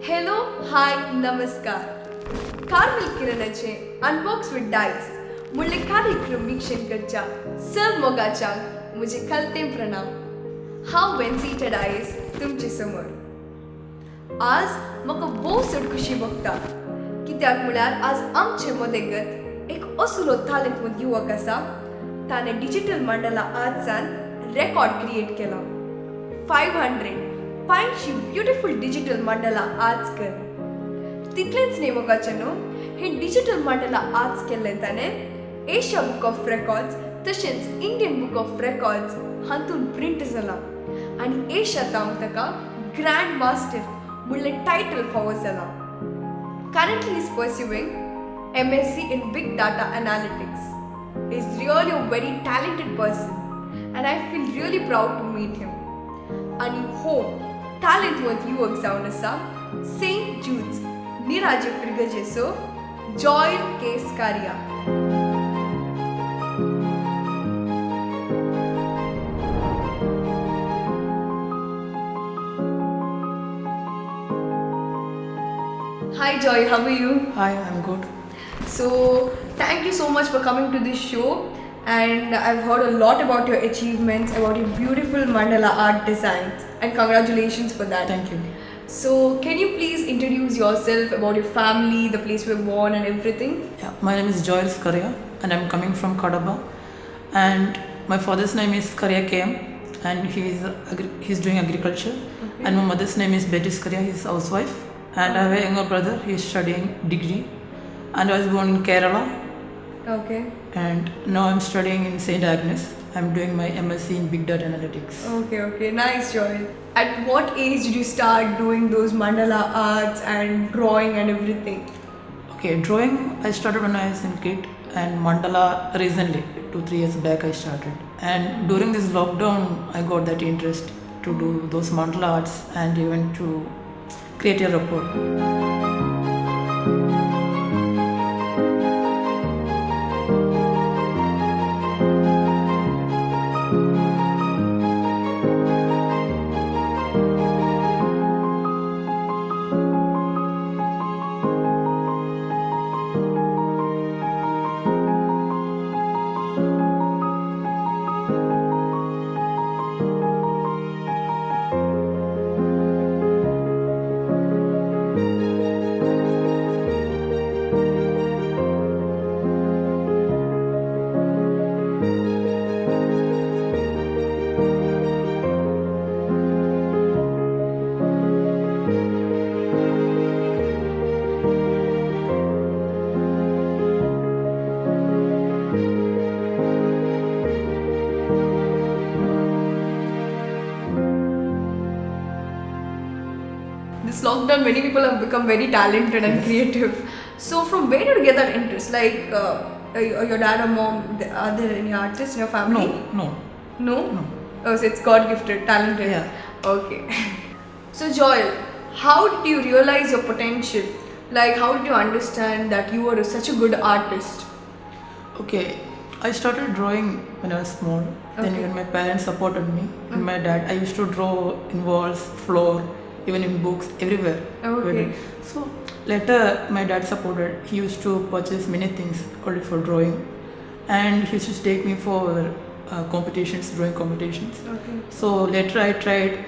Hello, hi, namaskar. Carmel किरणाचे unbox with Dias म्हणले कार्यक्रम वीक्षण करच्या सर्व मोगाच्या मुझे खलते प्रणाम. हांव वेन्सिटेड आयस तुमचे समोर. आज म्हाका भोव चड खुशी भोगता कित्याक म्हळ्यार आज आमचे मदेगत एक असुरो तालंतमंद युवक आसा. ताणें डिजिटल मंडला आर्ट्सान रेकॉर्ड क्रिएट केला. 500 500 ब्युटिफूल डिजिटल मंडला आर्ट्स कर. तितलेंच न्ही मोगाचें न्हू, हे डिजिटल मंडला आर्ट्स केल्लें ताणें एशिया बुक ऑफ रेकॉर्ड्स तशेंच इंडियन बुक ऑफ रेकॉर्ड्स हातून प्रिंट जाला आनी एशियातांव ताका ग्रँड मास्टर म्हणलें टायटल फावो जाला. Currently is pursuing MSc in Big Data Analytics. He's really a very talented person and I feel really proud to meet him. आणि हो, talentमंद युवक जावन आसा सेंट जूड्स निराजे फ्रिगजेसो जॉयल केसकारिया. Hi Joy, how are you? Hi, I'm good. So, thank you so much for coming to this show. And I've heard a lot about your achievements, about your beautiful mandala art designs, and congratulations for that. Thank you. So, can you please introduce yourself, about your family, the place you were born, and everything? Yeah, my name is Joel Skaria and I'm coming from Kadaba. And my father's name is Skaria KM and he's doing agriculture. Okay. And my mother's name is Betty Skaria, he's a housewife. And I have a younger brother, he's studying degree. And I was born in Kerala. Okay. And now I'm studying in St. Agnes. I'm doing my MSc in Big Data Analytics. Okay. Nice, Joy. At what age did you start doing those mandala arts and drawing and everything? Okay, drawing I started when I was a kid and mandala recently, 2-3 years back I started. And during this lockdown I got that interest to do those mandala arts and even to create a report. This lockdown, many people have become very talented and creative. So, from where did you get that interest? Like, your dad or mom, are there any artists in your family? No. No? Oh, so it's God gifted, talented. Yeah. Okay. So, Joel, how did you realize your potential? Like, how did you understand that you were such a good artist? Okay, I started drawing when I was small. Then Okay. even my parents supported me and my dad. I used to draw in walls, floor, even in books, everywhere. Okay. So later my dad supported. He used to purchase many things only for drawing, and he used to take me for competitions, drawing competitions. Okay. So later I tried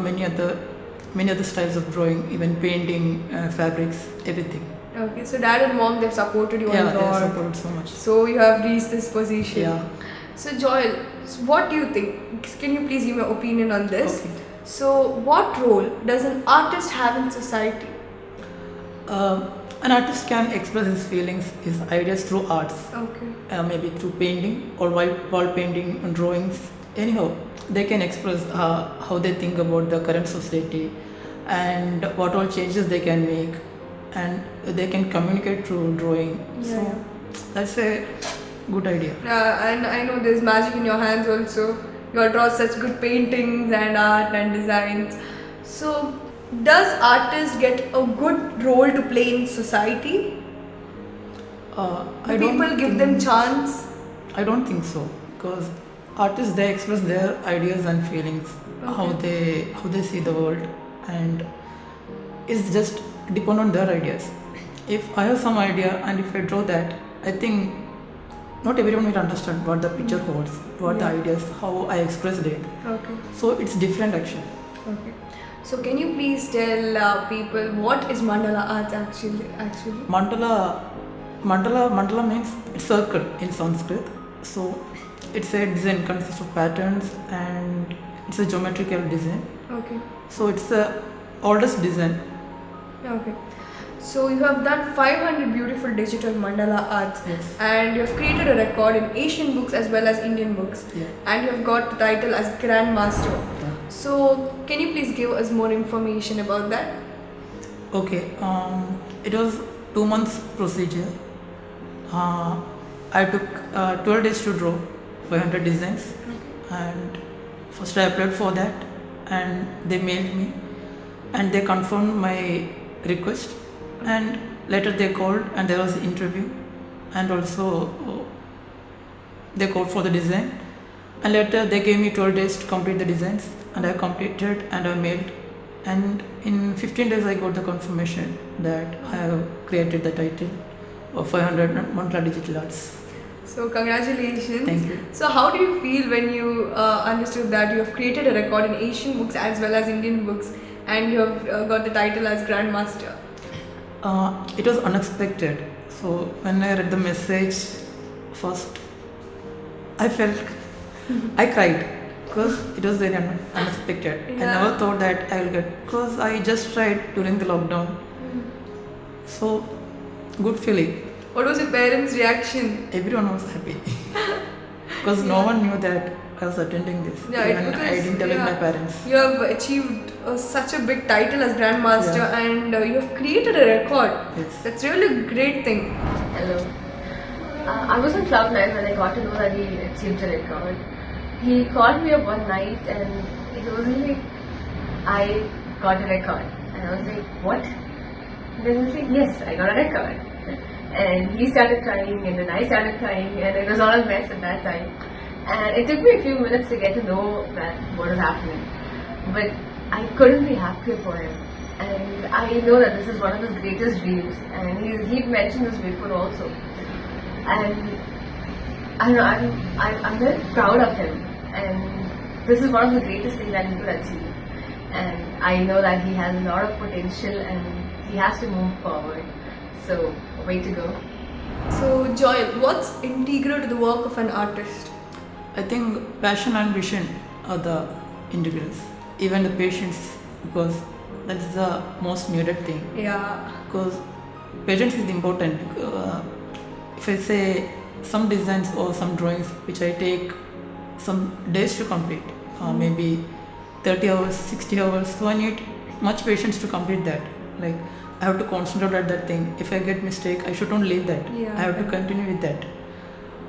many other styles of drawing, even painting, fabrics, everything. Okay. So, dad and mom, they've supported you a Yeah, they lot. supported so much. So, you have reached this position. Yeah. So, Joel, what do you think? Can you please give me your opinion on this? Okay. So, what role does an artist have in society? An artist can express his feelings, his ideas through arts. Okay. Maybe through painting or wall painting and drawings. Anyhow, they can express how they think about the current society and what all changes they can make, and they can communicate through drawing. Yeah, So that's a good idea. And I know there's magic in your hands also. You all draw such good paintings and art and designs. So, does artists get a good role to play in society? I Do don't people give think- them chance? I don't think so, because artists, they express their ideas and feelings, how Okay. they see the world, and is just depend on their ideas. If I have some idea and if I draw that, I think not everyone will understand what the picture holds, what the Yeah. ideas, how I expressed it. Okay. So it's different action. Okay. So can you please tell people what is mandala arts actually? Mandala means circle in Sanskrit. So it's a design consists of patterns and it's a geometrical design. Okay. So it's the oldest design. Okay. So you have done 500 beautiful digital mandala arts, Yes. and you have created a record in Asian books as well as Indian books, Yeah. and you have got the title as Grand Master. Yeah. So can you please give us more information about that? Okay. It was 2 months procedure. I took 12 days to draw 500 designs, and first I applied for that, and they mailed me, and they confirmed my request, and later they called and there was interview, and also they called for the design, and later they gave me 12 days to complete the designs, and I completed and I mailed, and in 15 days I got the confirmation that I have created the title of 500 Mandala Digital Arts. So congratulations. Thank you. So how do you feel when you understood that you have created a record in Asian books as well as Indian books, and you have got the title as Grand Master? It was unexpected. So when I read the message first, I felt I cried because it was very unexpected. I Yeah. never thought that I will get, because I just tried during the lockdown. So good feeling. What was your parents' reaction? Everyone was happy because no one knew that I was attending this. Yeah, Even I didn't tell my parents. You have achieved such a big title as Grand Master, Yeah. and you have created a record. Yes. That's really a great thing. Hello. I was on Cloud 9 when I got to know that he achieved the record. He called me up one night and he was like, I got a record. And I was like, what? And then he was like, yes, I got a record. And he started crying and then I started crying and it was all a mess at that time. And it took me a few minutes to get to know that what was happening. But I couldn't be happier for him. And I know that this is one of his greatest dreams. And he mentioned this before also. And I know I'm very proud of him. And this is one of the greatest things that he could achieve. And I know that he has a lot of potential and he has to move forward. So, way to go. So, Joel, what's integral to the work of an artist? I think passion and vision are the integrals, even the patience, because that's the most needed thing. Yeah. Because patience is important. If I say some designs or some drawings which I take some days to complete, maybe 30 hours, 60 hours, so I need much patience to complete that. Like I have to concentrate at that thing. If I get mistake, I shouldn't leave that. Yeah. I have to continue with that.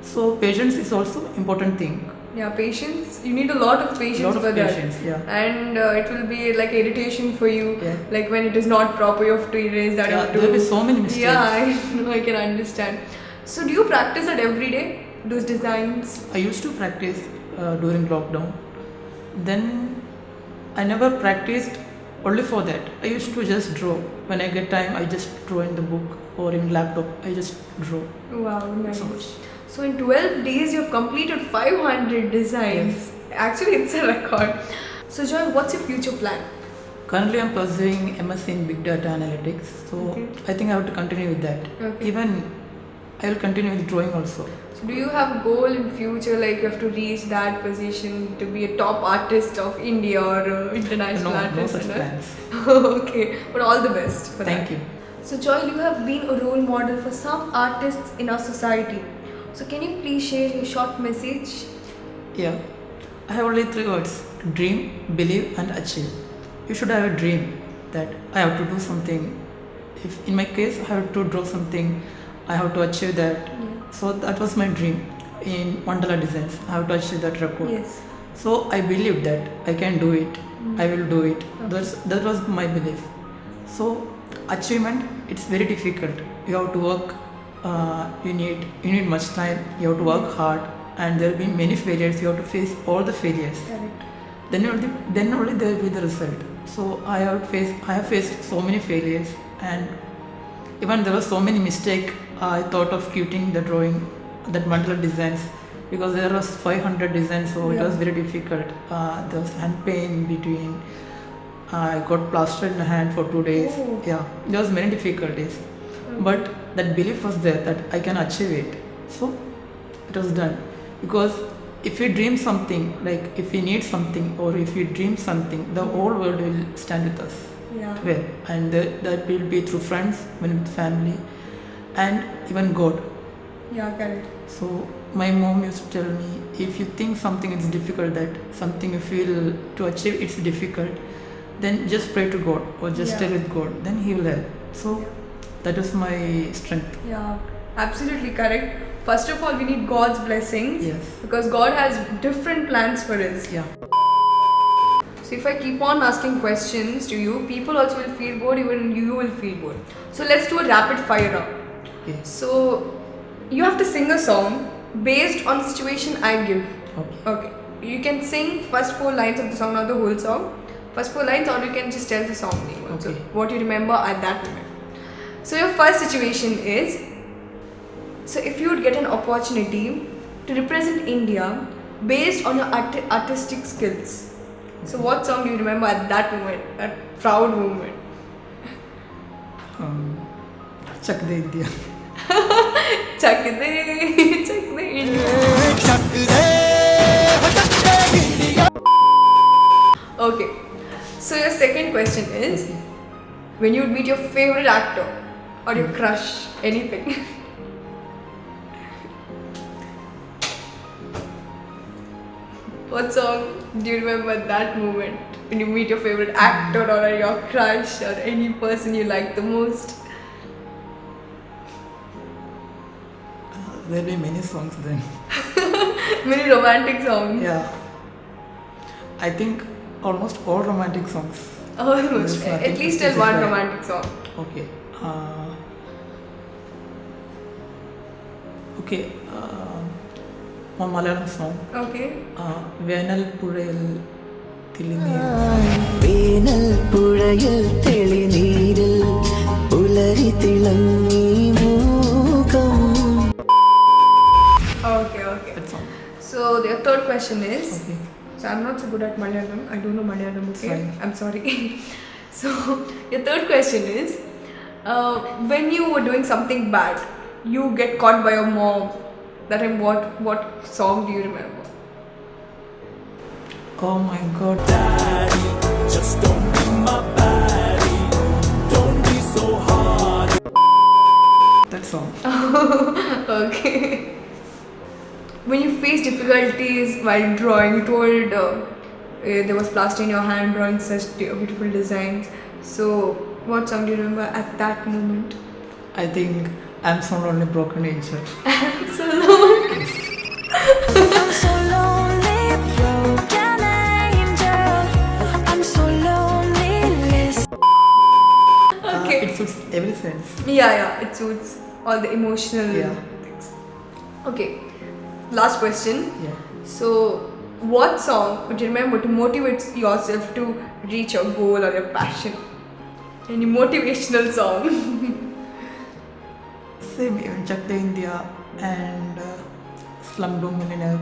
So patience is also important thing. Yeah, patience. You need a lot of patience Lot of for patience, that. yeah. And it will be like irritation for you. Yeah. Like when it is not proper, you have to erase that. Yeah, you have to- there will be so many mistakes. Yeah, I know, I can understand. So do you practice that every day? Those designs? I used to practice during lockdown. Then I never practiced only for that. I used to just draw. When I get time, I just draw in the book or in laptop. I just draw. Wow, nice. So much. So in 12 days, you have completed 500 designs. Actually, it's a record. So Joy, what's your future plan? Currently, I'm pursuing MSc in Big Data Analytics. So Okay. I think I have to continue with that. Okay. Even I will continue with drawing also. So do you have a goal in future, like you have to reach that position to be a top artist of India or international No artist? such no? plans. Okay, but all the best for Thank that. you. So Joy, you have been a role model for some artists in our society. So can you please share your short message? Yeah. I have only 3 words: dream, believe, and achieve. You should have a dream that I have to do something. If in my case, I have to draw something, I have to achieve that. So that was my dream in Mandala Designs. I have to achieve that record. Yes. So I believe that I can do it. I will do it. That was my belief. So achievement, it's very difficult. You have to work. You need much time. You have to work hard, and there will be many failures. You have to face all the failures. Correct. Then only there will be the result. So I have faced so many failures, and even there were so many mistakes. I thought of quitting the drawing, that mandala designs, because there was 500 designs, so it Yeah. was very difficult. There was hand pain in between. I got plaster in the hand for 2 days. Oh. Yeah, there was many difficulties, but that belief was there that I can achieve it. So it was done, because if you dream something, like if you need something or if you dream something, the whole world will stand with us. Yeah. Well, and that will be through friends, with family, and even God. Yeah, correct. So my mom used to tell me, if you think something is difficult, that something you feel to achieve it's difficult, then just pray to God or just Yeah. stay with God, then He will help. So Yeah. that is my strength. Yeah, absolutely correct. First of all, we need God's blessings. Yes. Because God has different plans for us. Yeah. So if I keep on asking questions to you, people also will feel bored, even you will feel bored. So let's do a rapid fire round. Okay. So you have to sing a song based on the situation I give. Okay. Okay. You can sing first 4 lines of the song, not the whole song. First 4 lines, or you can just tell the song name also. Okay. What you remember at that moment. So your first situation is, so if you would get an opportunity to represent India based on your artistic skills. So what song do you remember at that moment, that proud moment? Chak De India. Chak de India. Okay. So your second question is, when you would meet your favorite actor or your crush, anything. What song do you remember at that moment when you meet your favorite actor or your crush or any person you like the most? There will be many songs then. Many romantic songs. Yeah. I think almost all romantic songs. Almost. Yes, nothing At least tell one specified. romantic song. Okay. Okay. One Malayalam song. Okay. Venal Purayal Thilinir. വേനൽ പുഴയിൽ തെളിനീരിൽ പുലരി തിളങ്ങി മൂകം. Okay, okay. That song. So the third question is, Okay. so I'm not so good at Malayalam. I don't know Malayalam, okay? Fine. I'm sorry. So your third question is, when you were doing something bad, you get caught by your mom. That time, what song do you remember? Oh my God. Just don't be my baddie. Don't be so hard. That song. Okay. When you face difficulties while drawing, you told there was plaster in your hand drawing such beautiful designs. So, what song do you remember at that moment? I think I'm so lonely, broken angel. So long. I'm so lonely, broken angel. I'm so lonely. Okay. It suits every sense. Yeah, it suits all the emotional Yeah. things. Okay, last question. Yeah. So, what song would you remember to motivate yourself to reach your goal or your passion? Any motivational song? Same, even Chak De India and Slumdog Millionaire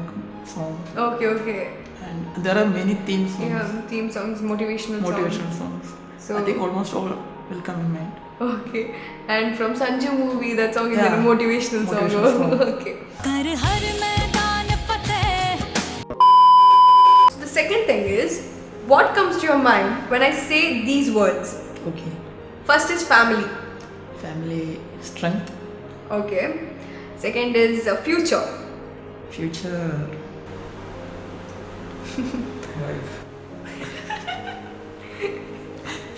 song. Okay. And there are many theme songs, Yeah, theme songs, motivational motivational songs. songs. So- I think almost all will come in mind. Okay, and from Sanju movie, that song is Yeah. a motivational song. Motivational song. Okay. कर हर मैदान फतेह. So the second thing is, what comes to your mind when I say these words? Okay. First is family. Family, strength, Okay. Second is future. future. Wife.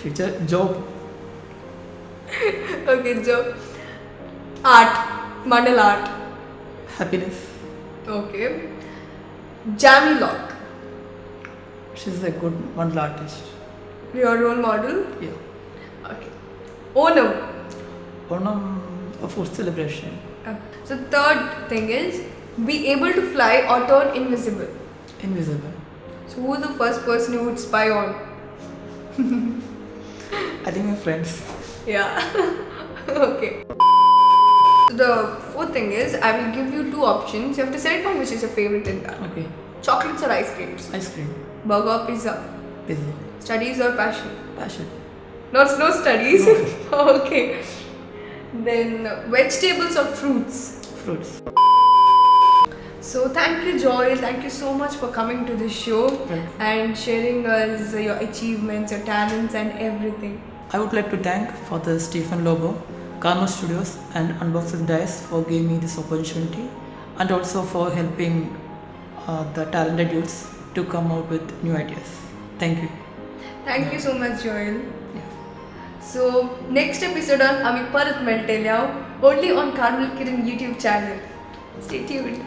Future, job. Okay, job. Art. Mandal art. Happiness. Okay. Jamie Lock. She's a good mandala artist. Your role model. Yeah. Okay. Onam. Onam, a food celebration. So third thing is, be able to fly or turn invisible. Invisible. So who's the first person you would spy on? I think my friends. Yeah. Okay. The fourth thing is, I will give you two options. You have to select one which is your favorite in that. Okay. Chocolates or ice creams? Ice cream. Burger or pizza? Busy. Studies or passion? Passion. No studies. Okay. Then vegetables or fruits? Fruits. So thank you, Joel. Thank you so much for coming to this show Welcome. and sharing us your achievements, your talents, and everything. I would like to thank for the Stephen Lobo, Karma Studios and Unbox with Dice for giving me this opportunity, and also for helping the talented youths to come out with new ideas. Thank you. Thank you so much, Joel. So next episode on Ami Parat Meltelyav only on Carmel Kiran YouTube channel. Stay tuned.